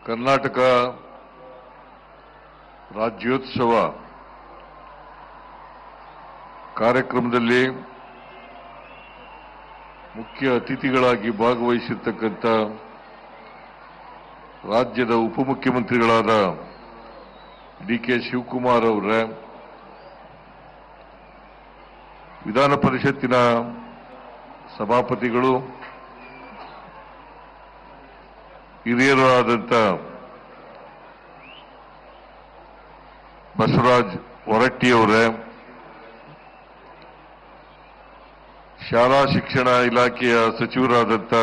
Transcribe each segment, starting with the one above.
ಕರ್ನಾಟಕ ರಾಜ್ಯೋತ್ಸವ ಕಾರ್ಯಕ್ರಮದಲ್ಲಿ ಮುಖ್ಯ ಅತಿಥಿಗಳಾಗಿ ಭಾಗವಹಿಸಿರ್ತಕ್ಕಂಥ ರಾಜ್ಯದ ಉಪಮುಖ್ಯಮಂತ್ರಿಗಳಾದ ಡಿ.ಕೆ. ಶಿವಕುಮಾರ್ ಅವರೇ, ವಿಧಾನ ಪರಿಷತ್ತಿನ ಸಭಾಪತಿಗಳು, ಹಿರಿಯರು ಆದಂಥ ಬಸವರಾಜ್ ಹೊರಟ್ಟಿಯವರೇ, ಶಾಲಾ ಶಿಕ್ಷಣ ಇಲಾಖೆಯ ಸಚಿವರಾದಂಥ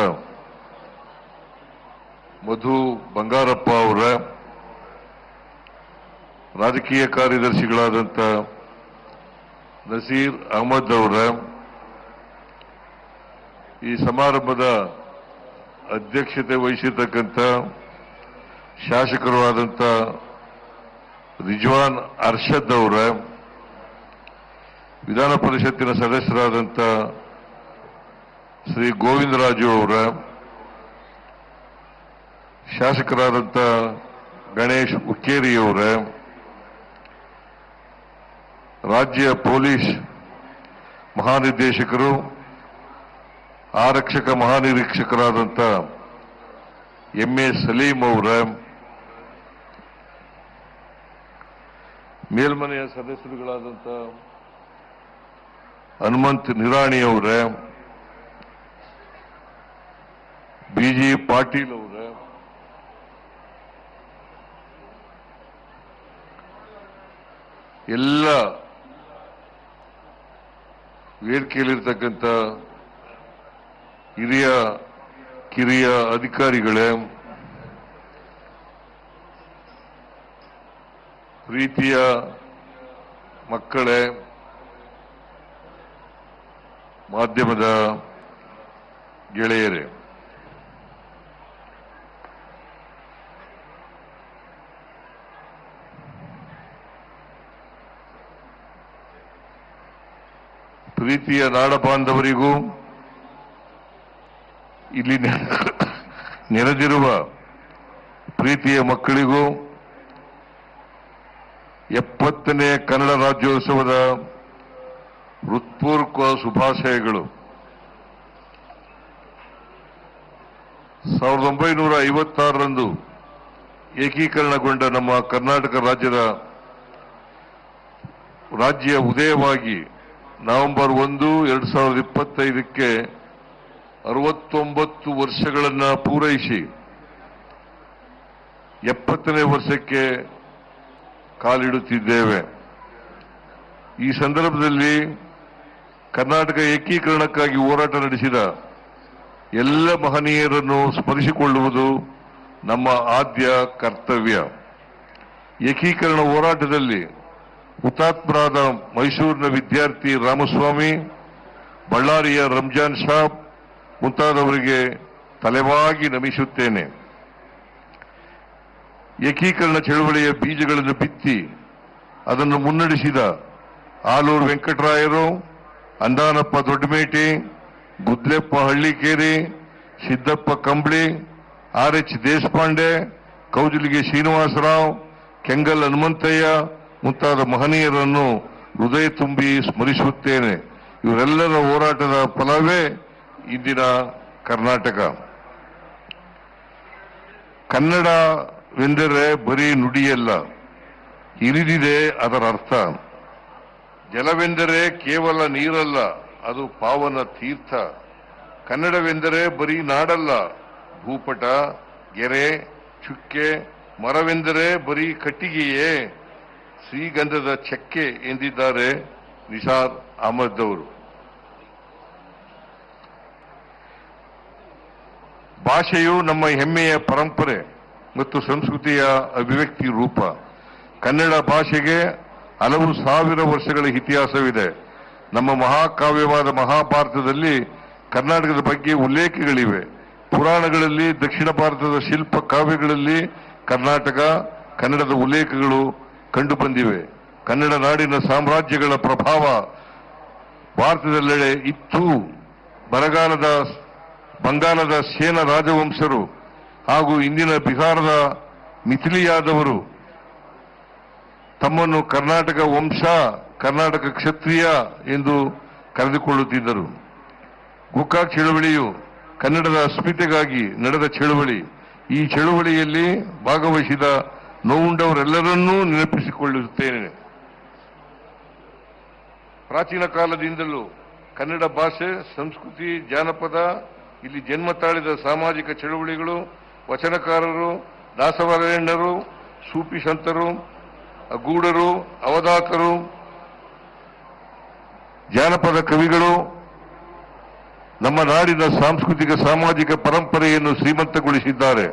ಮಧು ಬಂಗಾರಪ್ಪ ಅವರೇ, ರಾಜಕೀಯ ಕಾರ್ಯದರ್ಶಿಗಳಾದಂಥ ನಸೀರ್ ಅಹಮದ್ ಅವರೇ, ಈ ಸಮಾರಂಭದ ಅಧ್ಯಕ್ಷತೆ ವಹಿಸಿರ್ತಕ್ಕಂಥ ಶಾಸಕರು ಆದಂಥ ರಿಜ್ವಾನ್ ಅರ್ಷದ್ ಅವರೇ, ವಿಧಾನ ಪರಿಷತ್ತಿನ ಸದಸ್ಯರಾದಂಥ ಶ್ರೀ ಗೋವಿಂದರಾಜು ಅವರೇ, ಶಾಸಕರಾದಂಥ ಗಣೇಶ್ ಹುಕ್ಕೇರಿಯವರೇ, ರಾಜ್ಯ ಪೊಲೀಸ್ ಮಹಾನಿರ್ದೇಶಕರು, ಆರಕ್ಷಕ ಮಹಾನಿರೀಕ್ಷಕರಾದಂಥ ಎಂ.ಎ. ಸಲೀಂ ಅವರೇ, ಮೇಲ್ಮನೆಯ ಸದಸ್ಯರುಗಳಾದಂಥ ಹನುಮಂತ್ ನಿರಾಣಿ ಅವರೇ, ಬಿ.ಜಿ. ಪಾಟೀಲ್ ಅವರೇ, ಎಲ್ಲ ವೇದಿಕೆಯಲ್ಲಿರ್ತಕ್ಕಂಥ ಹಿರಿಯ ಕಿರಿಯ ಅಧಿಕಾರಿಗಳೇ, ಪ್ರೀತಿಯ ಮಕ್ಕಳೇ, ಮಾಧ್ಯಮದ ಗೆಳೆಯರೇ, ಪ್ರೀತಿಯ ನಾಡ ಬಾಂಧವರಿಗೂ ಇಲ್ಲಿ ನೆರೆದಿರುವ ಪ್ರೀತಿಯ ಮಕ್ಕಳಿಗೂ 70ನೇ ಕನ್ನಡ ರಾಜ್ಯೋತ್ಸವದ ಹೃತ್ಪೂರ್ವಕ ಶುಭಾಶಯಗಳು. 1956ರಂದು ಏಕೀಕರಣಗೊಂಡ ನಮ್ಮ ಕರ್ನಾಟಕ ರಾಜ್ಯ ಉದಯವಾಗಿ ನವೆಂಬರ್ 1, 2025ಕ್ಕೆ 69 ವರ್ಷಗಳನ್ನು ಪೂರೈಸಿ 70ನೇ ವರ್ಷಕ್ಕೆ ಕಾಲಿಡುತ್ತಿದ್ದೇವೆ. ಈ ಸಂದರ್ಭದಲ್ಲಿ ಕರ್ನಾಟಕ ಏಕೀಕರಣಕ್ಕಾಗಿ ಹೋರಾಟ ನಡೆಸಿದ ಎಲ್ಲ ಮಹನೀಯರನ್ನು ಸ್ಮರಿಸಿಕೊಳ್ಳುವುದು ನಮ್ಮ ಆದ್ಯ ಕರ್ತವ್ಯ. ಏಕೀಕರಣ ಹೋರಾಟದಲ್ಲಿ ಹುತಾತ್ಮರಾದ ಮೈಸೂರಿನ ವಿದ್ಯಾರ್ಥಿ ರಾಮಸ್ವಾಮಿ, ಬಳ್ಳಾರಿಯ ರಂಜಾನ್ ಸಾಬ್ ಮುಂತಾದವರಿಗೆ ತಲೆಬಾಗಿ ನಮಿಸುತ್ತೇನೆ. ಏಕೀಕರಣ ಚಳವಳಿಯ ಬೀಜಗಳನ್ನು ಬಿತ್ತಿ ಅದನ್ನು ಮುನ್ನಡೆಸಿದ ಆಲೂರು ವೆಂಕಟರಾಯರು, ಅಂದಾನಪ್ಪ ದೊಡ್ಡಮೇಟಿ, ಗುದ್ಲೆಪ್ಪ ಹಳ್ಳಿಕೇರಿ, ಸಿದ್ದಪ್ಪ ಕಂಬಳಿ, ಆರ್.ಎಚ್. ದೇಶಪಾಂಡೆ, ಕೌಜಲಿಗೆ ಶ್ರೀನಿವಾಸರಾವ್, ಕೆಂಗಲ್ ಹನುಮಂತಯ್ಯ ಮುಂತಾದ ಮಹನೀಯರನ್ನು ಹೃದಯ ತುಂಬಿ ಸ್ಮರಿಸುತ್ತೇನೆ. ಇವರೆಲ್ಲರ ಹೋರಾಟದ ಫಲವೇ ಇಂದಿನ ಕರ್ನಾಟಕ. ಕನ್ನಡವೆಂದರೆ ಬರೀ ನುಡಿಯಲ್ಲ, ಇರಿದಿದೆ ಅದರ ಅರ್ಥ. ಜಲವೆಂದರೆ ಕೇವಲ ನೀರಲ್ಲ, ಅದು ಪಾವನ ತೀರ್ಥ. ಕನ್ನಡವೆಂದರೆ ಬರೀ ನಾಡಲ್ಲ, ಭೂಪಟ, ಗೆರೆ, ಚುಕ್ಕೆ. ಮರವೆಂದರೆ ಬರೀ ಕಟ್ಟಿಗೆಯೇ, ಶ್ರೀಗಂಧದ ಚಕ್ಕೆ ಎಂದಿದ್ದಾರೆ ನಿಸಾರ್ ಅಹಮದ್ ಅವರು. ಭಾಷೆಯು ನಮ್ಮ ಹೆಮ್ಮೆಯ ಪರಂಪರೆ ಮತ್ತು ಸಂಸ್ಕೃತಿಯ ಅಭಿವ್ಯಕ್ತಿ ರೂಪ. ಕನ್ನಡ ಭಾಷೆಗೆ ಹಲವು ಸಾವಿರ ವರ್ಷಗಳ ಇತಿಹಾಸವಿದೆ. ನಮ್ಮ ಮಹಾಕಾವ್ಯವಾದ ಮಹಾಭಾರತದಲ್ಲಿ ಕರ್ನಾಟಕದ ಬಗ್ಗೆ ಉಲ್ಲೇಖಗಳಿವೆ. ಪುರಾಣಗಳಲ್ಲಿ, ದಕ್ಷಿಣ ಭಾರತದ ಶಿಲ್ಪ ಕಾವ್ಯಗಳಲ್ಲಿ ಕನ್ನಡದ ಉಲ್ಲೇಖಗಳು ಕಂಡುಬಂದಿವೆ. ಕನ್ನಡ ನಾಡಿನ ಸಾಮ್ರಾಜ್ಯಗಳ ಪ್ರಭಾವ ಭಾರತದೆಲ್ಲೆಡೆ ಇತ್ತು. ಬಂಗಾಲದ ಸೇನ ರಾಜವಂಶರು ಹಾಗೂ ಇಂದಿನ ಬಿಹಾರದ ಮಿಥಿಲಿಯಾದವರು ತಮ್ಮನ್ನು ಕರ್ನಾಟಕ ವಂಶ, ಕರ್ನಾಟಕ ಕ್ಷತ್ರಿಯ ಎಂದು ಕರೆದುಕೊಳ್ಳುತ್ತಿದ್ದರು. ಗೋಕಾಕ್ ಚಳವಳಿಯು ಕನ್ನಡದ ಅಸ್ಮಿತೆಗಾಗಿ ನಡೆದ ಚಳವಳಿ. ಈ ಚಳವಳಿಯಲ್ಲಿ ಭಾಗವಹಿಸಿದ ನೋವುಂಡವರೆಲ್ಲರನ್ನೂ ನೆನಪಿಸಿಕೊಳ್ಳುತ್ತೇನೆ. ಪ್ರಾಚೀನ ಕಾಲದಿಂದಲೂ ಕನ್ನಡ ಭಾಷೆ, ಸಂಸ್ಕೃತಿ, ಜಾನಪದ, ಇಲ್ಲಿ ಜನ್ಮ ತಾಳಿದ ಸಾಮಾಜಿಕ ಚಳವಳಿಗಳು, ವಚನಕಾರರು, ದಾಸವರೇಣ್ಯರು, ಸೂಫಿ ಸಂತರು, ಗೂಢರು, ಅವಧಾತರು, ಜಾನಪದ ಕವಿಗಳು ನಮ್ಮ ನಾಡಿನ ಸಾಂಸ್ಕೃತಿಕ ಸಾಮಾಜಿಕ ಪರಂಪರೆಯನ್ನು ಶ್ರೀಮಂತಗೊಳಿಸಿದ್ದಾರೆ.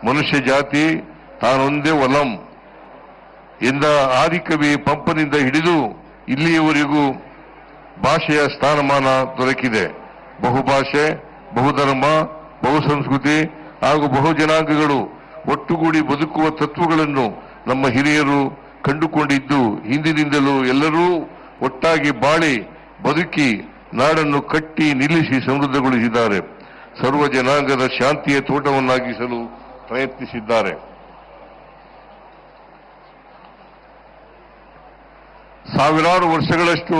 ಮನುಷ್ಯ ಜಾತಿ ತಾನೊಂದೇ ಒಲಂ ಎಂದ ಆದಿಕವಿ ಪಂಪನಿಂದ ಹಿಡಿದು ಇಲ್ಲಿಯವರೆಗೂ ಭಾಷೆಯ ಸ್ಥಾನಮಾನ ದೊರಕಿದೆ. ಬಹುಭಾಷೆ, ಬಹುಧರ್ಮ, ಬಹುಸಂಸ್ಕೃತಿ ಹಾಗೂ ಬಹುಜನಾಂಗಗಳು ಒಟ್ಟುಗೂಡಿ ಬದುಕುವ ತತ್ವಗಳನ್ನು ನಮ್ಮ ಹಿರಿಯರು ಕಂಡುಕೊಂಡಿದ್ದು ಹಿಂದಿನಿಂದಲೂ ಎಲ್ಲರೂ ಒಟ್ಟಾಗಿ ಬಾಳಿ ಬದುಕಿ ನಾಡನ್ನು ಕಟ್ಟಿ ನಿಲ್ಲಿಸಿ ಸಮೃದ್ಧಗೊಳಿಸಿದ್ದಾರೆ. ಸರ್ವ ಜನಾಂಗದ ಶಾಂತಿಯ ತೋಟವನ್ನಾಗಿಸಲು ಪ್ರಯತ್ನಿಸಿದ್ದಾರೆ. ಸಾವಿರಾರು ವರ್ಷಗಳಷ್ಟು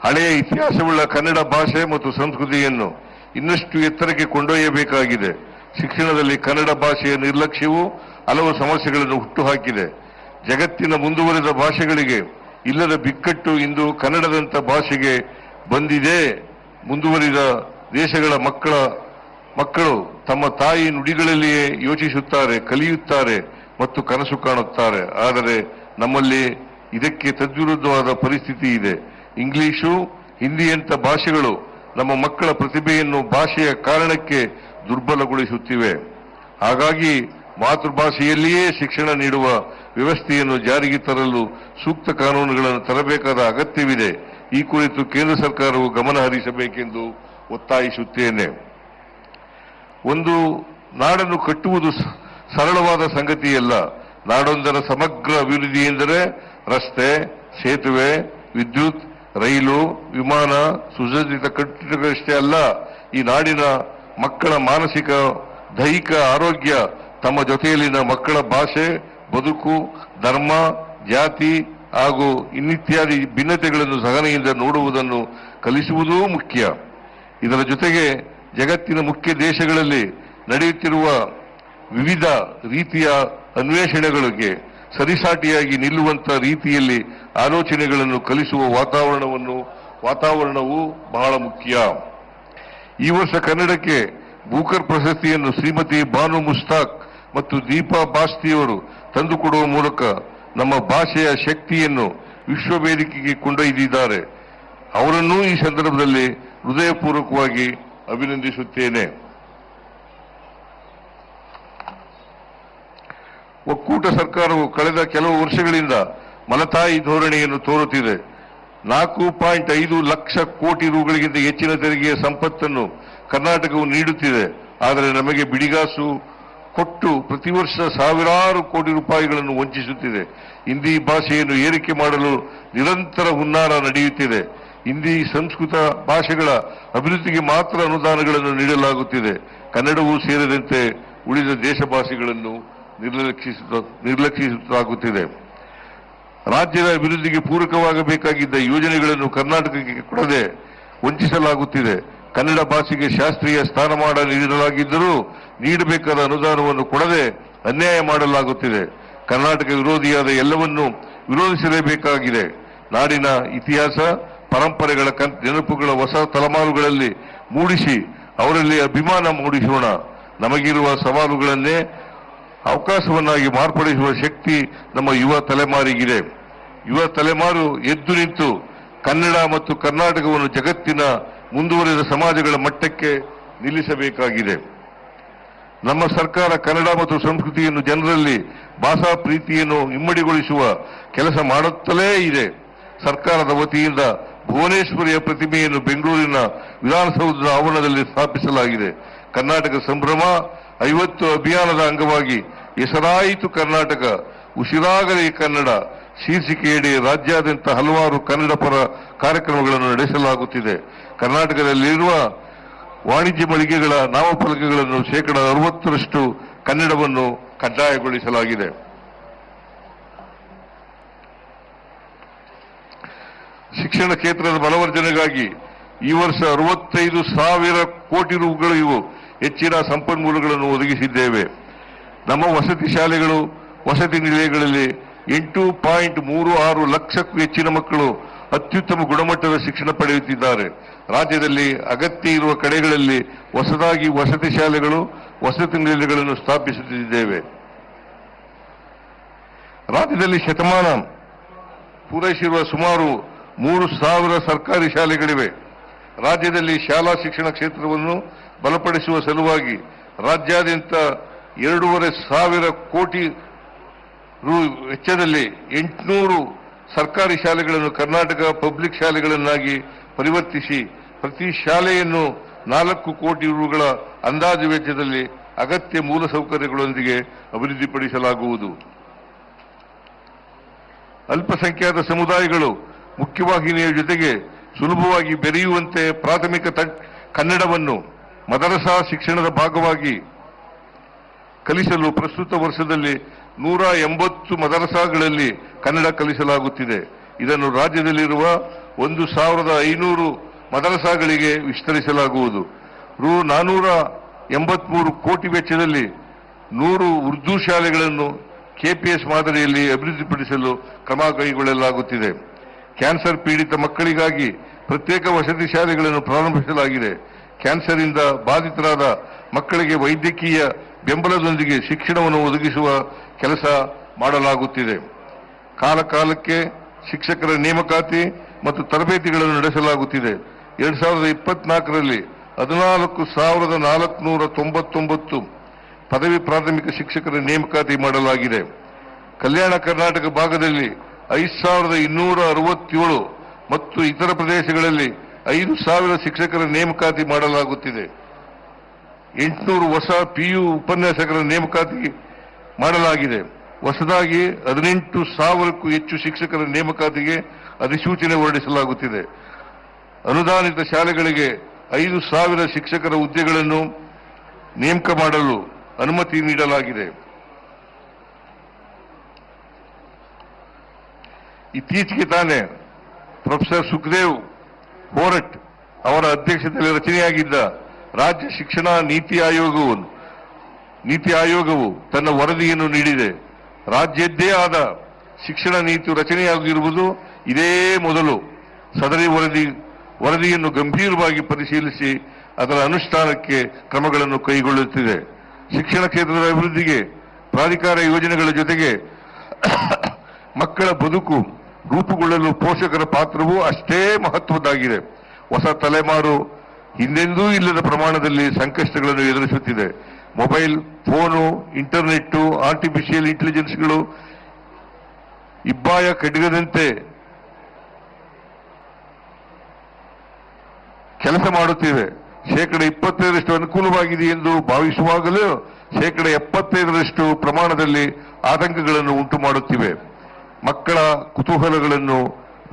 ಹಳೆಯ ಇತಿಹಾಸವುಳ್ಳ ಕನ್ನಡ ಭಾಷೆ ಮತ್ತು ಸಂಸ್ಕೃತಿಯನ್ನು ಇನ್ನಷ್ಟು ಎತ್ತರಕ್ಕೆ ಕೊಂಡೊಯ್ಯಬೇಕಾಗಿದೆ. ಶಿಕ್ಷಣದಲ್ಲಿ ಕನ್ನಡ ಭಾಷೆಯ ನಿರ್ಲಕ್ಷ್ಯವು ಹಲವು ಸಮಸ್ಯೆಗಳನ್ನು ಹುಟ್ಟುಹಾಕಿದೆ. ಜಗತ್ತಿನ ಮುಂದುವರೆದ ಭಾಷೆಗಳಿಗೆ ಇಲ್ಲದ ಬಿಕ್ಕಟ್ಟು ಇಂದು ಕನ್ನಡದಂಥ ಭಾಷೆಗೆ ಬಂದಿದೆ. ಮುಂದುವರಿದ ದೇಶಗಳ ಮಕ್ಕಳು ತಮ್ಮ ತಾಯಿ ನುಡಿಗಳಲ್ಲಿಯೇ ಯೋಚಿಸುತ್ತಾರೆ, ಕಲಿಯುತ್ತಾರೆ ಮತ್ತು ಕನಸು ಕಾಣುತ್ತಾರೆ. ಆದರೆ ನಮ್ಮಲ್ಲಿ ಇದಕ್ಕೆ ತದ್ವಿರುದ್ಧವಾದ ಪರಿಸ್ಥಿತಿ ಇದೆ. ಇಂಗ್ಲಿಷು, ಹಿಂದಿಯಂಥ ಭಾಷೆಗಳು ನಮ್ಮ ಮಕ್ಕಳ ಪ್ರತಿಭೆಯನ್ನು ಭಾಷೆಯ ಕಾರಣಕ್ಕೆ ದುರ್ಬಲಗೊಳಿಸುತ್ತಿವೆ. ಹಾಗಾಗಿ ಮಾತೃಭಾಷೆಯಲ್ಲಿಯೇ ಶಿಕ್ಷಣ ನೀಡುವ ವ್ಯವಸ್ಥೆಯನ್ನು ಜಾರಿಗೆ ತರಲು ಸೂಕ್ತ ಕಾನೂನುಗಳನ್ನು ತರಬೇಕಾದ ಅಗತ್ಯವಿದೆ. ಈ ಕುರಿತು ಕೇಂದ್ರ ಸರ್ಕಾರವು ಗಮನ ಹರಿಸಬೇಕೆಂದು ಒತ್ತಾಯಿಸುತ್ತೇನೆ. ಒಂದು ನಾಡನ್ನು ಕಟ್ಟುವುದು ಸರಳವಾದ ಸಂಗತಿಯಲ್ಲ. ನಾಡೊಂದರ ಸಮಗ್ರ ಅಭಿವೃದ್ಧಿ ಎಂದರೆ ರಸ್ತೆ, ಸೇತುವೆ, ವಿದ್ಯುತ್, ರೈಲು, ವಿಮಾನ, ಸುಸಜ್ಜಿತ ಕಟ್ಟಡಗಳಷ್ಟೇ ಅಲ್ಲ. ಈ ನಾಡಿನ ಮಕ್ಕಳ ಮಾನಸಿಕ, ದೈಹಿಕ ಆರೋಗ್ಯ, ತಮ್ಮ ಜೊತೆಯಲ್ಲಿನ ಮಕ್ಕಳ ಭಾಷೆ, ಬದುಕು, ಧರ್ಮ, ಜಾತಿ ಹಾಗೂ ಇನ್ನಿತ್ಯಾದಿ ಭಿನ್ನತೆಗಳನ್ನು ಸಹನೆಯಿಂದ ನೋಡುವುದನ್ನು ಕಲಿಸುವುದೂ ಮುಖ್ಯ. ಇದರ ಜೊತೆಗೆ ಜಗತ್ತಿನ ಮುಖ್ಯ ದೇಶಗಳಲ್ಲಿ ನಡೆಯುತ್ತಿರುವ ವಿವಿಧ ರೀತಿಯ ಅನ್ವೇಷಣೆಗಳಿಗೆ ಸರಿಸಾಟಿಯಾಗಿ ನಿಲ್ಲುವಂತ ರೀತಿಯಲ್ಲಿ ಆಲೋಚನೆಗಳನ್ನು ಕಲಿಸುವ ವಾತಾವರಣವು ಬಹಳ ಮುಖ್ಯ. ಈ ವರ್ಷ ಕನ್ನಡಕ್ಕೆ ಬೂಕರ್ ಪ್ರಶಸ್ತಿಯನ್ನು ಶ್ರೀಮತಿ ಬಾನು ಮುಸ್ತಾಕ್ ಮತ್ತು ದೀಪಾ ಬಾಸ್ತಿಯವರು ತಂದುಕೊಡುವ ಮೂಲಕ ನಮ್ಮ ಭಾಷೆಯ ಶಕ್ತಿಯನ್ನು ವಿಶ್ವ ವೇದಿಕೆಗೆ ಕೊಂಡೊಯ್ದಿದ್ದಾರೆ. ಅವರನ್ನೂ ಈ ಸಂದರ್ಭದಲ್ಲಿ ಹೃದಯಪೂರ್ವಕವಾಗಿ ಅಭಿನಂದಿಸುತ್ತೇನೆ. ಒಕ್ಕೂಟ ಸರ್ಕಾರವು ಕಳೆದ ಕೆಲವು ವರ್ಷಗಳಿಂದ ಮಲತಾಯಿ ಧೋರಣೆಯನ್ನು ತೋರುತ್ತಿದೆ. 4.5 ಲಕ್ಷ ಕೋಟಿ ರುಗಳಿಗಿಂತ ಹೆಚ್ಚಿನ ತೆರಿಗೆಯ ಸಂಪತ್ತನ್ನು ಕರ್ನಾಟಕವು ನೀಡುತ್ತಿದೆ. ಆದರೆ ನಮಗೆ ಬಿಡಿಗಾಸು ಕೊಟ್ಟು ಪ್ರತಿ ವರ್ಷ ಸಾವಿರಾರು ಕೋಟಿ ರೂಪಾಯಿಗಳನ್ನು ವಂಚಿಸುತ್ತಿದೆ. ಹಿಂದಿ ಭಾಷೆಯನ್ನು ಏರಿಕೆ ಮಾಡಲು ನಿರಂತರ ಹುನ್ನಾರ ನಡೆಯುತ್ತಿದೆ. ಹಿಂದಿ, ಸಂಸ್ಕೃತ ಭಾಷೆಗಳ ಅಭಿವೃದ್ಧಿಗೆ ಮಾತ್ರ ಅನುದಾನಗಳನ್ನು ನೀಡಲಾಗುತ್ತಿದೆ. ಕನ್ನಡವೂ ಸೇರಿದಂತೆ ಉಳಿದ ದೇಶ ಭಾಷೆಗಳನ್ನು ನಿರ್ಲಕ್ಷಿಸಲಾಗುತ್ತಿದೆ. ರಾಜ್ಯದ ಅಭಿವೃದ್ಧಿಗೆ ಪೂರಕವಾಗಬೇಕಾಗಿದ್ದ ಯೋಜನೆಗಳನ್ನು ಕರ್ನಾಟಕಕ್ಕೆ ಕೊಡದೆ ವಂಚಿಸಲಾಗುತ್ತಿದೆ. ಕನ್ನಡ ಭಾಷೆಗೆ ಶಾಸ್ತ್ರೀಯ ಸ್ಥಾನಮಾನ ನೀಡಲಾಗಿದ್ದರೂ ನೀಡಬೇಕಾದ ಅನುದಾನವನ್ನು ಕೊಡದೆ ಅನ್ಯಾಯ ಮಾಡಲಾಗುತ್ತಿದೆ. ಕರ್ನಾಟಕ ವಿರೋಧಿಯಾದ ಎಲ್ಲವನ್ನೂ ವಿರೋಧಿಸಲೇಬೇಕಾಗಿದೆ. ನಾಡಿನ ಇತಿಹಾಸ, ಪರಂಪರೆಗಳ ನೆನಪುಗಳ ಹೊಸ ತಲೆಮಾರುಗಳಲ್ಲಿ ಮೂಡಿಸಿ ಅವರಲ್ಲಿ ಅಭಿಮಾನ ಮೂಡಿಸೋಣ. ನಮಗಿರುವ ಸವಾಲುಗಳನ್ನೇ ಅವಕಾಶವನ್ನಾಗಿ ಮಾರ್ಪಡಿಸುವ ಶಕ್ತಿ ನಮ್ಮ ಯುವ ತಲೆಮಾರಿಗಿದೆ. ಯುವ ತಲೆಮಾರು ಎದ್ದು ನಿಂತು ಕನ್ನಡ ಮತ್ತು ಕರ್ನಾಟಕವನ್ನು ಜಗತ್ತಿನ ಮುಂದುವರಿದ ಸಮಾಜಗಳ ಮಟ್ಟಕ್ಕೆ ನಿಲ್ಲಿಸಬೇಕಾಗಿದೆ. ನಮ್ಮ ಸರ್ಕಾರ ಕನ್ನಡ ಮತ್ತು ಸಂಸ್ಕೃತಿಯನ್ನು ಜನರಲ್ಲಿ ಭಾಷಾ ಪ್ರೀತಿಯನ್ನು ಇಮ್ಮಡಿಗೊಳಿಸುವ ಕೆಲಸ ಮಾಡುತ್ತಲೇ ಇದೆ. ಸರ್ಕಾರದ ವತಿಯಿಂದ ಭುವನೇಶ್ವರಿಯ ಪ್ರತಿಮೆಯನ್ನು ಬೆಂಗಳೂರಿನ ವಿಧಾನಸೌಧದ ಆವರಣದಲ್ಲಿ ಸ್ಥಾಪಿಸಲಾಗಿದೆ. ಕರ್ನಾಟಕ ಸಂಭ್ರಮ 50 ಅಭಿಯಾನದ ಅಂಗವಾಗಿ ಹೆಸರಾಯಿತು ಕರ್ನಾಟಕ, ಉಸಿರಾಗಲಿ ಕನ್ನಡ ಶೀರ್ಷಿಕೆಯಡಿ ರಾಜ್ಯಾದ್ಯಂತ ಹಲವಾರು ಕನ್ನಡ ಪರ ಕಾರ್ಯಕ್ರಮಗಳನ್ನು ನಡೆಸಲಾಗುತ್ತಿದೆ. ಕರ್ನಾಟಕದಲ್ಲಿರುವ ವಾಣಿಜ್ಯ ಮಳಿಗೆಗಳ ನಾಮಫಲಕಗಳನ್ನು 60% ಕನ್ನಡವನ್ನು ಕಡ್ಡಾಯಗೊಳಿಸಲಾಗಿದೆ. ಶಿಕ್ಷಣ ಕ್ಷೇತ್ರದ ಬಲವರ್ಧನೆಗಾಗಿ ಈ ವರ್ಷ 65,000 ಕೋಟಿ ರೂಗಳು ಹೆಚ್ಚಿನ ಸಂಪನ್ಮೂಲಗಳನ್ನು ಒದಗಿಸಿದ್ದೇವೆ. ನಮ್ಮ ವಸತಿ ಶಾಲೆಗಳು, ವಸತಿ ನಿಲಯಗಳಲ್ಲಿ 8.36 ಲಕ್ಷಕ್ಕೂ ಹೆಚ್ಚಿನ ಮಕ್ಕಳು ಅತ್ಯುತ್ತಮ ಗುಣಮಟ್ಟದ ಶಿಕ್ಷಣ ಪಡೆಯುತ್ತಿದ್ದಾರೆ. ರಾಜ್ಯದಲ್ಲಿ ಅಗತ್ಯ ಇರುವ ಕಡೆಗಳಲ್ಲಿ ಹೊಸದಾಗಿ ವಸತಿ ಶಾಲೆಗಳು, ವಸತಿ ನಿಲಯಗಳನ್ನು ಸ್ಥಾಪಿಸುತ್ತಿದ್ದೇವೆ. ರಾಜ್ಯದಲ್ಲಿ ಶತಮಾನ ಪೂರೈಸಿರುವ ಸುಮಾರು 3,000 ಸರ್ಕಾರಿ ಶಾಲೆಗಳಿವೆ. ರಾಜ್ಯದಲ್ಲಿ ಶಾಲಾ ಶಿಕ್ಷಣ ಕ್ಷೇತ್ರವನ್ನು ಬಲಪಡಿಸುವ ಸಲುವಾಗಿ ರಾಜ್ಯಾದ್ಯಂತ 2,500 ಕೋಟಿ ರು ವೆಚ್ಚದಲ್ಲಿ 800 ಸರ್ಕಾರಿ ಶಾಲೆಗಳನ್ನು ಕರ್ನಾಟಕ ಪಬ್ಲಿಕ್ ಶಾಲೆಗಳನ್ನಾಗಿ ಪರಿವರ್ತಿಸಿ ಪ್ರತಿ ಶಾಲೆಯನ್ನು 4 ಕೋಟಿ ರುಗಳ ಅಂದಾಜು ವೆಚ್ಚದಲ್ಲಿ ಅಗತ್ಯ ಮೂಲಸೌಕರ್ಯಗಳೊಂದಿಗೆ ಅಭಿವೃದ್ಧಿಪಡಿಸಲಾಗುವುದು. ಅಲ್ಪಸಂಖ್ಯಾತ ಸಮುದಾಯಗಳು ಮುಖ್ಯವಾಹಿನಿಯ ಜೊತೆಗೆ ಸುಲಭವಾಗಿ ಬೆರೆಯುವಂತೆ ಪ್ರಾಥಮಿಕ ಕನ್ನಡವನ್ನು ಮದರಸಾ ಶಿಕ್ಷಣದ ಭಾಗವಾಗಿ ಕಲಿಸಲು ಪ್ರಸ್ತುತ ವರ್ಷದಲ್ಲಿ 180 ಮದರಸಾಗಳಲ್ಲಿ ಕನ್ನಡ ಕಲಿಸಲಾಗುತ್ತಿದೆ. ಇದನ್ನು ರಾಜ್ಯದಲ್ಲಿರುವ 1,500 ಮದರಸಾಗಳಿಗೆ ವಿಸ್ತರಿಸಲಾಗುವುದು. ರು 483 ಕೋಟಿ ವೆಚ್ಚದಲ್ಲಿ 100 ಉರ್ದು ಶಾಲೆಗಳನ್ನು ಕೆಪಿಎಸ್ ಮಾದರಿಯಲ್ಲಿ ಅಭಿವೃದ್ಧಿಪಡಿಸಲು ಕ್ರಮ ಕೈಗೊಳ್ಳಲಾಗುತ್ತಿದೆ. ಕ್ಯಾನ್ಸರ್ ಪೀಡಿತ ಮಕ್ಕಳಿಗಾಗಿ ಪ್ರತ್ಯೇಕ ವಸತಿ ಶಾಲೆಗಳನ್ನು ಪ್ರಾರಂಭಿಸಲಾಗಿದೆ. ಕ್ಯಾನ್ಸರ್ನಿಂದ ಬಾಧಿತರಾದ ಮಕ್ಕಳಿಗೆ ವೈದ್ಯಕೀಯ ಬೆಂಬಲದೊಂದಿಗೆ ಶಿಕ್ಷಣವನ್ನು ಒದಗಿಸುವ ಕೆಲಸ ಮಾಡಲಾಗುತ್ತಿದೆ. ಕಾಲಕಾಲಕ್ಕೆ ಶಿಕ್ಷಕರ ನೇಮಕಾತಿ ಮತ್ತು ತರಬೇತಿಗಳನ್ನು ನಡೆಸಲಾಗುತ್ತಿದೆ. 2024ರಲ್ಲಿ 14,499 ಪದವಿ ಪ್ರಾಥಮಿಕ ಶಿಕ್ಷಕರ ನೇಮಕಾತಿ ಮಾಡಲಾಗಿದೆ. ಕಲ್ಯಾಣ ಕರ್ನಾಟಕ ಭಾಗದಲ್ಲಿ 5,267 ಮತ್ತು ಇತರ ಪ್ರದೇಶಗಳಲ್ಲಿ 5,000 ಶಿಕ್ಷಕರ ನೇಮಕಾತಿ ಮಾಡಲಾಗುತ್ತಿದೆ. 800 ಹೊಸ ಪಿಯು ಉಪನ್ಯಾಸಕರ ನೇಮಕಾತಿ ಮಾಡಲಾಗಿದೆ. ಹೊಸದಾಗಿ 18,000ಕ್ಕೂ ಹೆಚ್ಚು ಶಿಕ್ಷಕರ ನೇಮಕಾತಿಗೆ ಅಧಿಸೂಚನೆ ಹೊರಡಿಸಲಾಗುತ್ತಿದೆ. ಅನುದಾನಿತ ಶಾಲೆಗಳಿಗೆ 5,000 ಶಿಕ್ಷಕರ ಹುದ್ದೆಗಳನ್ನು ನೇಮಕ ಮಾಡಲು ಅನುಮತಿ ನೀಡಲಾಗಿದೆ. ಇತ್ತೀಚೆಗೆ ತಾನೇ ಪ್ರೊಫೆಸರ್ ಸುಖದೇವ್ ಹೋರಟ್ ಅವರ ಅಧ್ಯಕ್ಷತೆಯಲ್ಲಿ ರಚನೆಯಾಗಿದ್ದ ರಾಜ್ಯ ಶಿಕ್ಷಣ ನೀತಿ ಆಯೋಗವು ತನ್ನ ವರದಿಯನ್ನು ನೀಡಿದೆ. ರಾಜ್ಯದ್ದೇ ಆದ ಶಿಕ್ಷಣ ನೀತಿ ರಚನೆಯಾಗಿರುವುದು ಇದೇ ಮೊದಲು. ಸದರಿ ವರದಿಯನ್ನು ಗಂಭೀರವಾಗಿ ಪರಿಶೀಲಿಸಿ ಅದರ ಅನುಷ್ಠಾನಕ್ಕೆ ಕ್ರಮಗಳನ್ನು ಕೈಗೊಳ್ಳುತ್ತಿದೆ. ಶಿಕ್ಷಣ ಕ್ಷೇತ್ರದ ಅಭಿವೃದ್ಧಿಗೆ ಪ್ರಾಧಿಕಾರ ಯೋಜನೆಗಳ ಜೊತೆಗೆ ಮಕ್ಕಳ ಬದುಕು ರೂಪುಗೊಳ್ಳಲು ಪೋಷಕರ ಪಾತ್ರವೂ ಅಷ್ಟೇ ಮಹತ್ವದ್ದಾಗಿದೆ. ಹೊಸ ತಲೆಮಾರು ಹಿಂದೆಂದೂ ಇಲ್ಲದ ಪ್ರಮಾಣದಲ್ಲಿ ಸಂಕಷ್ಟಗಳನ್ನು ಎದುರಿಸುತ್ತಿದೆ. ಮೊಬೈಲ್ ಫೋನು, ಇಂಟರ್ನೆಟ್, ಆರ್ಟಿಫಿಷಿಯಲ್ ಇಂಟೆಲಿಜೆನ್ಸ್ಗಳು ಇಬ್ಬಾಯ ಖಡ್ಗದಂತೆ ಕೆಲಸ ಮಾಡುತ್ತಿವೆ. 25% ಅನುಕೂಲವಾಗಿದೆ ಎಂದು ಭಾವಿಸುವಾಗಲೂ 75% ಪ್ರಮಾಣದಲ್ಲಿ ಆತಂಕಗಳನ್ನು ಉಂಟು ಮಾಡುತ್ತಿವೆ. ಮಕ್ಕಳ ಕುತೂಹಲಗಳನ್ನು,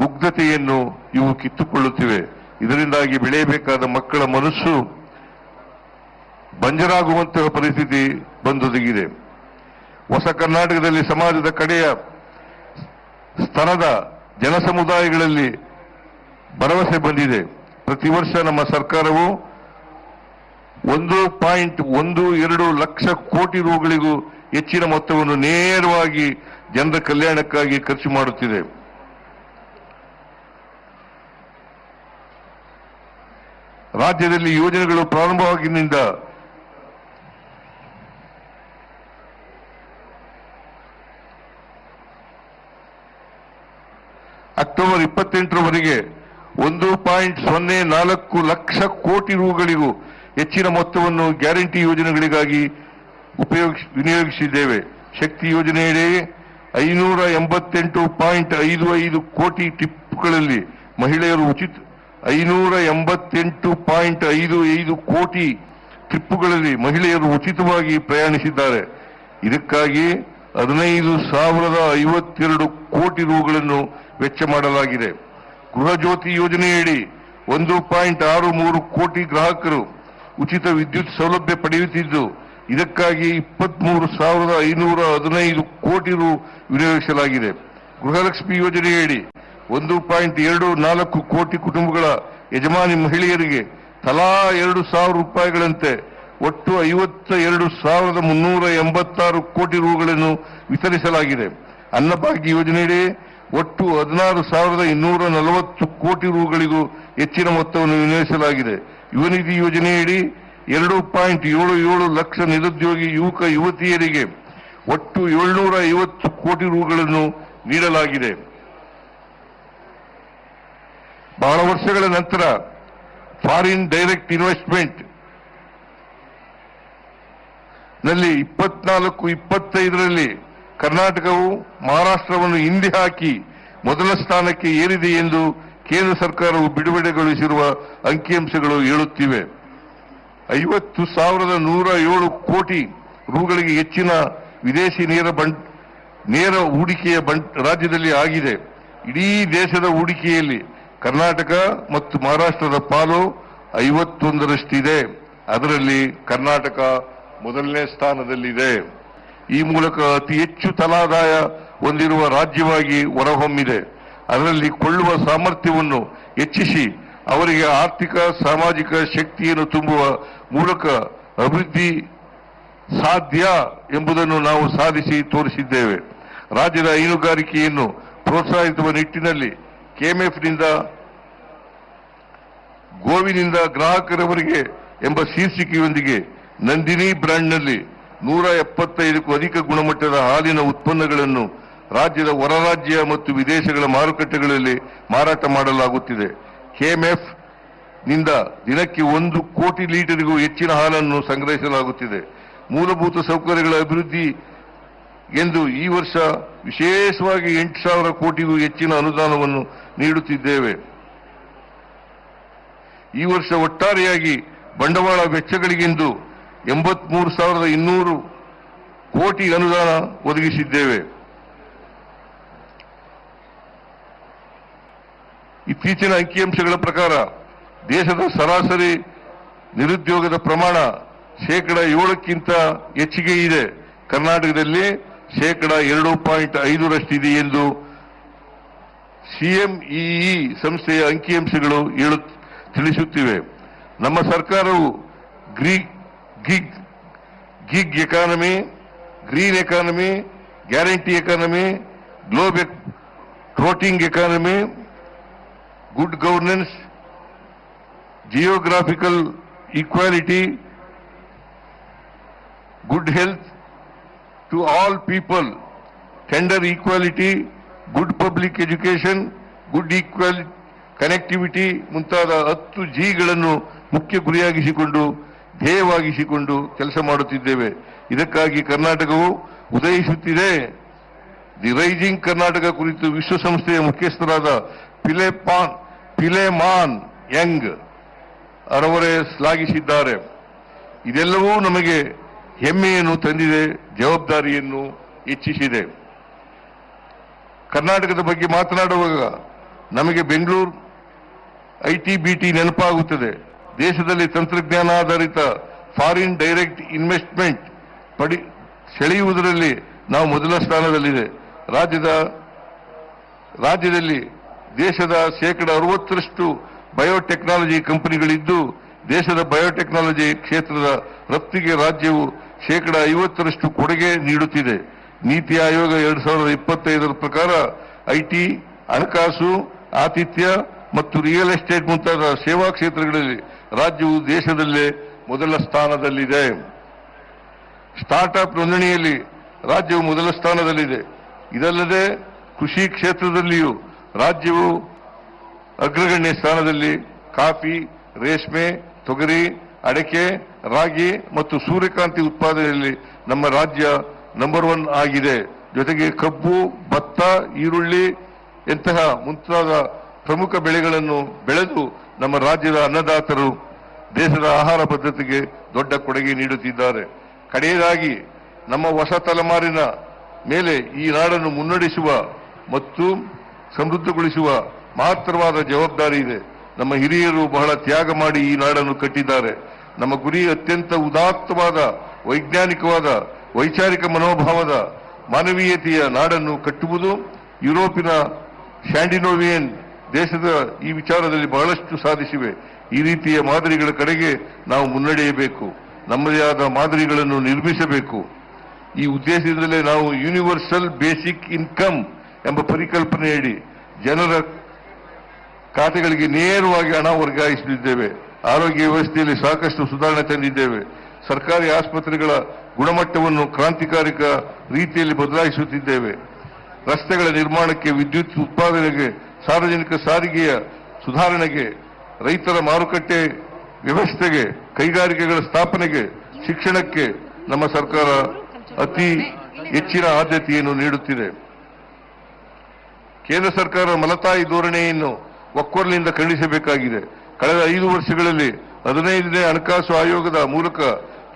ಮುಗ್ಧತೆಯನ್ನು ಇವು ಕಿತ್ತುಕೊಳ್ಳುತ್ತಿವೆ. ಇದರಿಂದಾಗಿ ಬೆಳೆಯಬೇಕಾದ ಮಕ್ಕಳ ಮನಸ್ಸು ಬಂಜರಾಗುವಂತಹ ಪರಿಸ್ಥಿತಿ ಬಂದೊದಗಿದೆ. ಹೊಸ ಕರ್ನಾಟಕದಲ್ಲಿ ಸಮಾಜದ ಕಡೆಯ ಸ್ತರದ ಜನಸಮುದಾಯಗಳಲ್ಲಿ ಭರವಸೆ ಬಂದಿದೆ. ಪ್ರತಿ ವರ್ಷ ನಮ್ಮ ಸರ್ಕಾರವು 1.12 ಲಕ್ಷ ಕೋಟಿ ರೂಗಳಿಗೂ ಹೆಚ್ಚಿನ ಮೊತ್ತವನ್ನು ನೇರವಾಗಿ ಜನರ ಕಲ್ಯಾಣಕ್ಕಾಗಿ ಖರ್ಚು ಮಾಡುತ್ತಿದೆ. ರಾಜ್ಯದಲ್ಲಿ ಯೋಜನೆಗಳು ಪ್ರಾರಂಭವಾಗಿನಿಂದ ಅಕ್ಟೋಬರ್ 28ರವರೆಗೆ 1.04 ಲಕ್ಷ ಕೋಟಿ ರೂಗಳಿಗೂ ಹೆಚ್ಚಿನ ಮೊತ್ತವನ್ನು ಗ್ಯಾರಂಟಿ ಯೋಜನೆಗಳಿಗಾಗಿ ವಿನಿಯೋಗಿಸಿದ್ದೇವೆ. ಶಕ್ತಿ ಯೋಜನೆಯಡಿ 588.55 ಕೋಟಿ ಟ್ರಿಪ್ಗಳಲ್ಲಿ ಮಹಿಳೆಯರು 588.55 ಕೋಟಿ ಟ್ರಿಪ್ಪುಗಳಲ್ಲಿ ಮಹಿಳೆಯರು ಉಚಿತವಾಗಿ ಪ್ರಯಾಣಿಸಿದ್ದಾರೆ. ಇದಕ್ಕಾಗಿ 15,052 ಕೋಟಿ ರೂಗಳನ್ನು ವೆಚ್ಚ ಮಾಡಲಾಗಿದೆ. ಗೃಹ ಜ್ಯೋತಿ ಯೋಜನೆಯಡಿ 1.63 ಕೋಟಿ ಗ್ರಾಹಕರು ಉಚಿತ ವಿದ್ಯುತ್ ಸೌಲಭ್ಯ ಪಡೆಯುತ್ತಿದ್ದು ಇದಕ್ಕಾಗಿ 23,515 ಕೋಟಿ ರು ವಿನಿಯೋಗಿಸಲಾಗಿದೆ. ಗೃಹಲಕ್ಷ್ಮಿ ಯೋಜನೆಯಡಿ 1.24 ಕೋಟಿ ಕುಟುಂಬಗಳ ಯಜಮಾನಿ ಮಹಿಳೆಯರಿಗೆ ತಲಾ 2,000 ರೂಪಾಯಿಗಳಂತೆ ಒಟ್ಟು 52,386 ಕೋಟಿ ರುಗಳನ್ನು ವಿತರಿಸಲಾಗಿದೆ. ಅನ್ನಭಾಗ್ಯ ಯೋಜನೆಯಡಿ ಒಟ್ಟು 16,240 ಕೋಟಿ ರುಗಳಿಗೂ ಹೆಚ್ಚಿನ ಮೊತ್ತವನ್ನು ವಿನಿಯೋಗಿಸಲಾಗಿದೆ. ಯುವ ನಿಧಿ ಯೋಜನೆಯಡಿ 2.77 ಲಕ್ಷ ನಿರುದ್ಯೋಗಿ ಯುವಕ ಯುವತಿಯರಿಗೆ ಒಟ್ಟು 750 ಕೋಟಿ ರುಗಳನ್ನು ನೀಡಲಾಗಿದೆ. ಬಹಳ ವರ್ಷಗಳ ನಂತರ ಫಾರಿನ್ ಡೈರೆಕ್ಟ್ ಇನ್ವೆಸ್ಟ್ಮೆಂಟ್ ನಲ್ಲಿ 24-25ರಲ್ಲಿ ಕರ್ನಾಟಕವು ಮಹಾರಾಷ್ಟ್ರವನ್ನು ಹಿಂದೆ ಹಾಕಿ ಮೊದಲ ಸ್ಥಾನಕ್ಕೆ ಏರಿದೆ ಎಂದು ಕೇಂದ್ರ ಸರ್ಕಾರವು ಬಿಡುಗಡೆಗೊಳಿಸಿರುವ ಅಂಕಿಅಂಶಗಳು ಹೇಳುತ್ತಿವೆ. 50,107 ಕೋಟಿ ರುಗಳಿಗೆ ಹೆಚ್ಚಿನ ವಿದೇಶಿ ನೇರ ಹೂಡಿಕೆಯ ರಾಜ್ಯದಲ್ಲಿ ಆಗಿದೆ. ಇಡೀ ದೇಶದ ಹೂಡಿಕೆಯಲ್ಲಿ ಕರ್ನಾಟಕ ಮತ್ತು ಮಹಾರಾಷ್ಟ್ರದ ಪಾಲು 51ರಷ್ಟಿದೆ. ಅದರಲ್ಲಿ ಕರ್ನಾಟಕ ಮೊದಲನೇ ಸ್ಥಾನದಲ್ಲಿದೆ. ಈ ಮೂಲಕ ಅತಿ ಹೆಚ್ಚು ತಲಾದಾಯ ಹೊಂದಿರುವ ರಾಜ್ಯವಾಗಿ ಹೊರಹೊಮ್ಮಿದೆ. ಅದರಲ್ಲಿ ಕೊಳ್ಳುವ ಸಾಮರ್ಥ್ಯವನ್ನು ಹೆಚ್ಚಿಸಿ ಅವರಿಗೆ ಆರ್ಥಿಕ ಸಾಮಾಜಿಕ ಶಕ್ತಿಯನ್ನು ತುಂಬುವ ಮೂಲಕ ಅಭಿವೃದ್ಧಿ ಸಾಧ್ಯ ಎಂಬುದನ್ನು ನಾವು ಸಾಧಿಸಿ ತೋರಿಸಿದ್ದೇವೆ. ರಾಜ್ಯದ ಹೈನುಗಾರಿಕೆಯನ್ನು ಪ್ರೋತ್ಸಾಹಿಸುವ ನಿಟ್ಟಿನಲ್ಲಿ ಕೆಎಂಎಫ್ನಿಂದ ಗೋವಿನಿಂದ ಗ್ರಾಹಕರವರೆಗೆ ಎಂಬ ಶೀರ್ಷಿಕೆಯೊಂದಿಗೆ ನಂದಿನಿ ಬ್ರ್ಯಾಂಡ್ನಲ್ಲಿ 175ಕ್ಕೂ ಅಧಿಕ ಗುಣಮಟ್ಟದ ಹಾಲಿನ ಉತ್ಪನ್ನಗಳನ್ನು ರಾಜ್ಯದ ಹೊರ ರಾಜ್ಯ ಮತ್ತು ವಿದೇಶಗಳ ಮಾರುಕಟ್ಟೆಗಳಲ್ಲಿ ಮಾರಾಟ ಮಾಡಲಾಗುತ್ತಿದೆ. ಕೆಎಂಎಫ್ ನಿಂದ ದಿನಕ್ಕೆ 1 ಕೋಟಿ ಲೀಟರ್ಗೂ ಹೆಚ್ಚಿನ ಹಾಲನ್ನು ಸಂಗ್ರಹಿಸಲಾಗುತ್ತಿದೆ. ಮೂಲಭೂತ ಸೌಕರ್ಯಗಳ ಅಭಿವೃದ್ಧಿ ಎಂದು ಈ ವರ್ಷ ವಿಶೇಷವಾಗಿ 8,000 ಕೋಟಿಗೂ ಹೆಚ್ಚಿನ ಅನುದಾನವನ್ನು ನೀಡುತ್ತಿದ್ದೇವೆ. ಈ ವರ್ಷ ಒಟ್ಟಾರೆಯಾಗಿ ಬಂಡವಾಳ ವೆಚ್ಚಗಳಿಗೆಂದು 83,200 ಕೋಟಿ ಅನುದಾನ ಒದಗಿಸಿದ್ದೇವೆ. ಇತ್ತೀಚಿನ ಅಂಕಿಅಂಶಗಳ ಪ್ರಕಾರ ದೇಶದ ಸರಾಸರಿ ನಿರುದ್ಯೋಗದ ಪ್ರಮಾಣ 7%ಕ್ಕಿಂತ ಹೆಚ್ಚಿಗೆ ಇದೆ. ಕರ್ನಾಟಕದಲ್ಲಿ 2.5ರಷ್ಟಿದೆ ಎಂದು ಸಿಎಂಇಇ ಸಂಸ್ಥೆಯ ಅಂಕಿಅಂಶಗಳು ತಿಳಿಸುತ್ತಿವೆ. ನಮ್ಮ ಸರ್ಕಾರವು gig economy, green economy, guarantee economy, globe trotting economy, good governance, geographical equality, good health to all people, gender equality, good public education, good equal connectivity ಮುಂತಾದ 10 ಜಿಗಳನ್ನು ಮುಖ್ಯ ಗುರಿಯಾಗಿಸಿಕೊಂಡು ಧ್ಯೇಯವಾಗಿಸಿಕೊಂಡು ಕೆಲಸ ಮಾಡುತ್ತಿದ್ದೇವೆ. ಇದಕ್ಕಾಗಿ ಕರ್ನಾಟಕವು ಉದಯಿಸುತ್ತಿದೆ. ದಿ ರೈಸಿಂಗ್ ಕರ್ನಾಟಕ ಕುರಿತು ವಿಶ್ವಸಂಸ್ಥೆಯ ಮುಖ್ಯಸ್ಥರಾದ ಪಿಲೆಮಾನ್ ಯಂಗ್ ಅವರೇ ಶ್ಲಾಘಿಸಿದ್ದಾರೆ. ಇದೆಲ್ಲವೂ ನಮಗೆ ಹೆಮ್ಮೆಯನ್ನು ತಂದಿದೆ, ಜವಾಬ್ದಾರಿಯನ್ನು ಹೆಚ್ಚಿಸಿದೆ. ಕರ್ನಾಟಕದ ಬಗ್ಗೆ ಮಾತನಾಡುವಾಗ ನಮಗೆ ಬೆಂಗಳೂರು ಐಟಿ-ಬಿಟಿ ನೆನಪಾಗುತ್ತದೆ. ದೇಶದಲ್ಲಿ ತಂತ್ರಜ್ಞಾನಾಧಾರಿತ ಫಾರಿನ್ ಡೈರೆಕ್ಟ್ ಇನ್ವೆಸ್ಟ್ಮೆಂಟ್ ಸೆಳೆಯುವುದರಲ್ಲಿ ನಾವು ಮೊದಲ ಸ್ಥಾನದಲ್ಲಿದೆ. ರಾಜ್ಯದಲ್ಲಿ ದೇಶದ 60% ಬಯೋಟೆಕ್ನಾಲಜಿ ಕಂಪನಿಗಳಿದ್ದು, ದೇಶದ ಬಯೋಟೆಕ್ನಾಲಜಿ ಕ್ಷೇತ್ರದ ರಫ್ತಿಗೆ ರಾಜ್ಯವು 50% ಕೊಡುಗೆ ನೀಡುತ್ತಿದೆ. ನೀತಿ ಆಯೋಗ 2025ರ ಪ್ರಕಾರ ಐಟಿ, ಹಣಕಾಸು, ಆತಿಥ್ಯ ಮತ್ತು ರಿಯಲ್ ಎಸ್ಟೇಟ್ ಮುಂತಾದ ಸೇವಾ ಕ್ಷೇತ್ರಗಳಲ್ಲಿ ರಾಜ್ಯವು ದೇಶದಲ್ಲೇ ಮೊದಲ ಸ್ಥಾನದಲ್ಲಿದೆ. ಸ್ಟಾರ್ಟ್ಅಪ್ ನೋಂದಣಿಯಲ್ಲಿ ರಾಜ್ಯವು ಮೊದಲ ಸ್ಥಾನದಲ್ಲಿದೆ. ಇದಲ್ಲದೆ ಕೃಷಿ ಕ್ಷೇತ್ರದಲ್ಲಿಯೂ ರಾಜ್ಯವು ಅಗ್ರಗಣ್ಯ ಸ್ಥಾನದಲ್ಲಿ ಕಾಫಿ, ರೇಷ್ಮೆ, ತೊಗರಿ, ಅಡಕೆ, ರಾಗಿ ಮತ್ತು ಸೂರ್ಯಕಾಂತಿ ಉತ್ಪಾದನೆಯಲ್ಲಿ ನಮ್ಮ ರಾಜ್ಯ ನಂಬರ್ 1 ಆಗಿದೆ. ಜೊತೆಗೆ ಕಬ್ಬು, ಭತ್ತ, ಈರುಳ್ಳಿ ಎಂತಹ ಮುಂತಾದ ಪ್ರಮುಖ ಬೆಳೆಗಳನ್ನು ಬೆಳೆದು ನಮ್ಮ ರಾಜ್ಯದ ಅನ್ನದಾತರು ದೇಶದ ಆಹಾರ ಭದ್ರತೆಗೆ ದೊಡ್ಡ ಕೊಡುಗೆ ನೀಡುತ್ತಿದ್ದಾರೆ. ಕಡೆಯದಾಗಿ ನಮ್ಮ ಹೊಸ ತಲೆಮಾರಿನ ಮೇಲೆ ಈ ನಾಡನ್ನು ಮುನ್ನಡೆಸುವ ಮತ್ತು ಸಮೃದ್ಧಗೊಳಿಸುವ ಮಹತ್ತರವಾದ ಜವಾಬ್ದಾರಿ ಇದೆ. ನಮ್ಮ ಹಿರಿಯರು ಬಹಳ ತ್ಯಾಗ ಮಾಡಿ ಈ ನಾಡನ್ನು ಕಟ್ಟಿದ್ದಾರೆ. ನಮ್ಮ ಗುರಿ ಅತ್ಯಂತ ಉದಾತ್ತವಾದ ವೈಜ್ಞಾನಿಕವಾದ ವೈಚಾರಿಕ ಮನೋಭಾವದ ಮಾನವೀಯತೆಯ ನಾಡನ್ನು ಕಟ್ಟುವುದು. ಯುರೋಪಿನ ಸ್ಕ್ಯಾಂಡಿನೇವಿಯನ್ ದೇಶದ ಈ ವಿಚಾರದಲ್ಲಿ ಬಹಳಷ್ಟು ಸಾಧಿಸಿವೆ. ಈ ರೀತಿಯ ಮಾದರಿಗಳ ಕಡೆಗೆ ನಾವು ಮುನ್ನಡೆಯಬೇಕು, ನಮ್ಮದೇ ಆದ ಮಾದರಿಗಳನ್ನು ನಿರ್ಮಿಸಬೇಕು. ಈ ಉದ್ದೇಶದಿಂದಲೇ ನಾವು ಯೂನಿವರ್ಸಲ್ ಬೇಸಿಕ್ ಇನ್ಕಮ್ ಎಂಬ ಪರಿಕಲ್ಪನೆಯಡಿ ಜನರ ಖಾತೆಗಳಿಗೆ ನೇರವಾಗಿ ಹಣ ವರ್ಗಾಯಿಸಲಿದ್ದೇವೆ. ಆರೋಗ್ಯ ವ್ಯವಸ್ಥೆಯಲ್ಲಿ ಸಾಕಷ್ಟು ಸುಧಾರಣೆ ತಂದಿದ್ದೇವೆ. ಸರ್ಕಾರಿ ಆಸ್ಪತ್ರೆಗಳ ಗುಣಮಟ್ಟವನ್ನು ಕ್ರಾಂತಿಕಾರಿಕ ರೀತಿಯಲ್ಲಿ ಬದಲಾಯಿಸುತ್ತಿದ್ದೇವೆ. ರಸ್ತೆಗಳ ನಿರ್ಮಾಣಕ್ಕೆ, ವಿದ್ಯುತ್ ಉತ್ಪಾದನೆಗೆ, ಸಾರ್ವಜನಿಕ ಸಾರಿಗೆಯ ಸುಧಾರಣೆಗೆ, ರೈತರ ಮಾರುಕಟ್ಟೆ ವ್ಯವಸ್ಥೆಗೆ, ಕೈಗಾರಿಕೆಗಳ ಸ್ಥಾಪನೆಗೆ, ಶಿಕ್ಷಣಕ್ಕೆ ನಮ್ಮ ಸರ್ಕಾರ ಅತಿ ಹೆಚ್ಚಿನ ಆದ್ಯತೆಯನ್ನು ನೀಡುತ್ತಿದೆ. ಕೇಂದ್ರ ಸರ್ಕಾರ ಮಲತಾಯಿ ಧೋರಣೆಯನ್ನು ಒಕ್ಕೊರಲಿನಿಂದ ಖಂಡಿಸಬೇಕಾಗಿದೆ. ಕಳೆದ 5 ವರ್ಷಗಳಲ್ಲಿ 15ನೇ ಹಣಕಾಸು ಆಯೋಗದ ಮೂಲಕ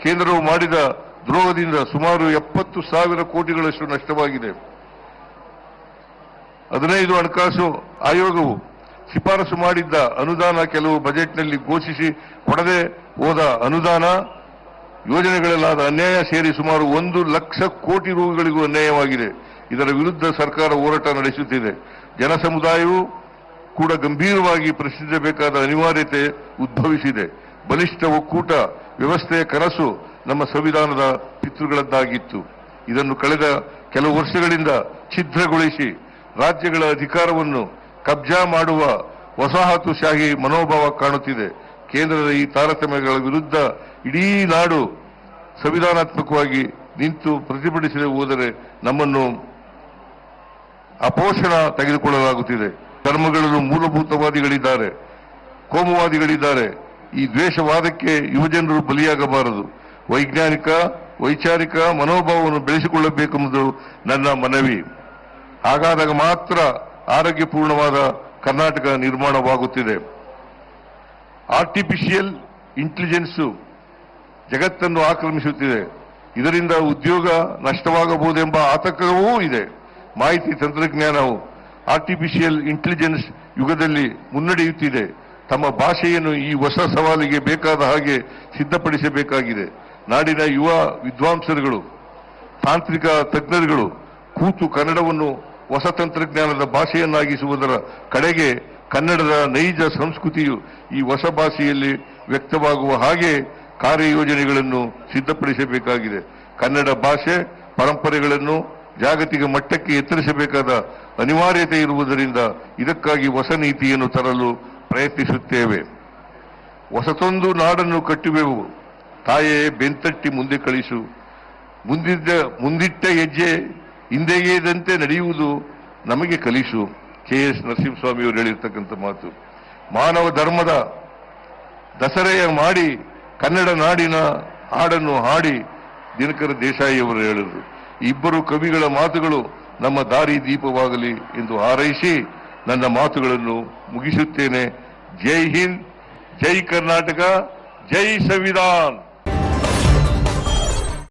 ಕೇಂದ್ರವು ಮಾಡಿದ ದ್ರೋಹದಿಂದ ಸುಮಾರು 70,000 ಕೋಟಿಗಳಷ್ಟು ನಷ್ಟವಾಗಿದೆ. 15 ಹಣಕಾಸು ಆಯೋಗವು ಶಿಫಾರಸು ಮಾಡಿದ್ದ ಅನುದಾನ ಕೆಲವು ಬಜೆಟ್ನಲ್ಲಿ ಘೋಷಿಸಿ ಕೊಡದೆ ಹೋದ ಅನುದಾನ ಯೋಜನೆಗಳಲ್ಲಾದ ಅನ್ಯಾಯ ಸೇರಿ ಸುಮಾರು 1 ಲಕ್ಷ ಕೋಟಿ ರೂಗಳಿಗೂ ಅನ್ಯಾಯವಾಗಿದೆ. ಇದರ ವಿರುದ್ಧ ಸರ್ಕಾರ ಹೋರಾಟ ನಡೆಸುತ್ತಿದೆ. ಜನಸಮುದಾಯವು ಕೂಡ ಗಂಭೀರವಾಗಿ ಪ್ರಶ್ನಿಸಬೇಕಾದ ಅನಿವಾರ್ಯತೆ ಉದ್ಭವಿಸಿದೆ. ಬಲಿಷ್ಠ ಒಕ್ಕೂಟ ವ್ಯವಸ್ಥೆಯ ಕನಸು ನಮ್ಮ ಸಂವಿಧಾನದ ಪಿತೃಗಳದ್ದಾಗಿತ್ತು. ಇದನ್ನು ಕಳೆದ ಕೆಲವು ವರ್ಷಗಳಿಂದ ಛಿದ್ರಗೊಳಿಸಿ ರಾಜ್ಯಗಳ ಅಧಿಕಾರವನ್ನು ಕಬ್ಜಾ ಮಾಡುವ ವಸಾಹತುಶಾಹಿ ಮನೋಭಾವ ಕಾಣುತ್ತಿದೆ. ಕೇಂದ್ರದ ಈ ತಾರತಮ್ಯಗಳ ವಿರುದ್ಧ ಇಡೀ ನಾಡು ಸಂವಿಧಾನಾತ್ಮಕವಾಗಿ ನಿಂತು ಪ್ರತಿಭಟಿಸದೆ ಹೋದರೆ ನಮ್ಮನ್ನು ಅಪೋಷಣ ತೆಗೆದುಕೊಳ್ಳಲಾಗುತ್ತಿದೆ. ಧರ್ಮಗಳಲ್ಲೂ ಮೂಲಭೂತವಾದಿಗಳಿದ್ದಾರೆ, ಕೋಮುವಾದಿಗಳಿದ್ದಾರೆ. ಈ ದ್ವೇಷವಾದಕ್ಕೆ ಯುವಜನರು ಬಲಿಯಾಗಬಾರದು. ವೈಜ್ಞಾನಿಕ ವೈಚಾರಿಕ ಮನೋಭಾವವನ್ನು ಬೆಳೆಸಿಕೊಳ್ಳಬೇಕೆಂಬುದು ನನ್ನ ಮನವಿ. ಹಾಗಾದಾಗ ಮಾತ್ರ ಆರೋಗ್ಯಪೂರ್ಣವಾದ ಕರ್ನಾಟಕ ನಿರ್ಮಾಣವಾಗುತ್ತಿದೆ. ಆರ್ಟಿಫಿಷಿಯಲ್ ಇಂಟೆಲಿಜೆನ್ಸ್ ಜಗತ್ತನ್ನು ಆಕ್ರಮಿಸುತ್ತಿದೆ. ಇದರಿಂದ ಉದ್ಯೋಗ ನಷ್ಟವಾಗಬಹುದೆಂಬ ಆತಂಕವೂ ಇದೆ. ಮಾಹಿತಿ ತಂತ್ರಜ್ಞಾನವು ಆರ್ಟಿಫಿಷಿಯಲ್ ಇಂಟೆಲಿಜೆನ್ಸ್ ಯುಗದಲ್ಲಿ ಮುನ್ನಡೆಯುತ್ತಿದೆ. ತಮ್ಮ ಭಾಷೆಯನ್ನು ಈ ಹೊಸ ಸವಾಲಿಗೆ ಬೇಕಾದ ಹಾಗೆ ಸಿದ್ಧಪಡಿಸಬೇಕಾಗಿದೆ. ನಾಡಿನ ಯುವ ವಿದ್ವಾಂಸರುಗಳು, ತಾಂತ್ರಿಕ ತಜ್ಞರುಗಳು ಕೂತು ಕನ್ನಡವನ್ನು ಹೊಸ ತಂತ್ರಜ್ಞಾನದ ಭಾಷೆಯನ್ನಾಗಿಸುವುದರ ಕಡೆಗೆ ಕನ್ನಡದ ನೈಜ ಸಂಸ್ಕೃತಿಯು ಈ ಹೊಸ ಭಾಷೆಯಲ್ಲಿ ವ್ಯಕ್ತವಾಗುವ ಹಾಗೆ ಕಾರ್ಯಯೋಜನೆಗಳನ್ನು ಸಿದ್ಧಪಡಿಸಬೇಕಾಗಿದೆ. ಕನ್ನಡ ಭಾಷೆ ಪರಂಪರೆಗಳನ್ನು ಜಾಗತಿಕ ಮಟ್ಟಕ್ಕೆ ಎತ್ತರಿಸಬೇಕಾದ ಅನಿವಾರ್ಯತೆ ಇರುವುದರಿಂದ ಇದಕ್ಕಾಗಿ ಹೊಸ ನೀತಿಯನ್ನು ತರಲು ಪ್ರಯತ್ನಿಸುತ್ತೇವೆ. ಹೊಸತೊಂದು ನಾಡನ್ನು ಕಟ್ಟುವೆವು, ತಾಯೇ ಬೆಂತಟ್ಟಿ ಮುಂದೆ ಕಳಿಸು. ಮುಂದಿಟ್ಟ ಹೆಜ್ಜೆ ಹಿಂದೆಗೆಯದಂತೆ ನಡೆಯುವುದು ನಮಗೆ ಕಲಿಸು. KS ನರಸಿಂಹಸ್ವಾಮಿಯವರು ಹೇಳಿರ್ತಕ್ಕಂಥ ಮಾತು. ಮಾನವ ಧರ್ಮದ ದಸರೆಯ ಮಾಡಿ ಕನ್ನಡ ನಾಡಿನ ಹಾಡನ್ನು ಹಾಡಿ ದಿನಕರ ದೇಸಾಯಿಯವರು ಹೇಳಿದರು. ಇಬ್ಬರು ಕವಿಗಳ ಮಾತುಗಳು ನಮ್ಮ ದಾರಿ ದೀಪವಾಗಲಿ ಎಂದು ಹಾರೈಸಿ ನನ್ನ ಮಾತುಗಳನ್ನು ಮುಗಿಸುತ್ತೇನೆ. ಜೈ ಹಿಂದ್, ಜೈ ಕರ್ನಾಟಕ, ಜೈ ಸಂವಿಧಾನ್.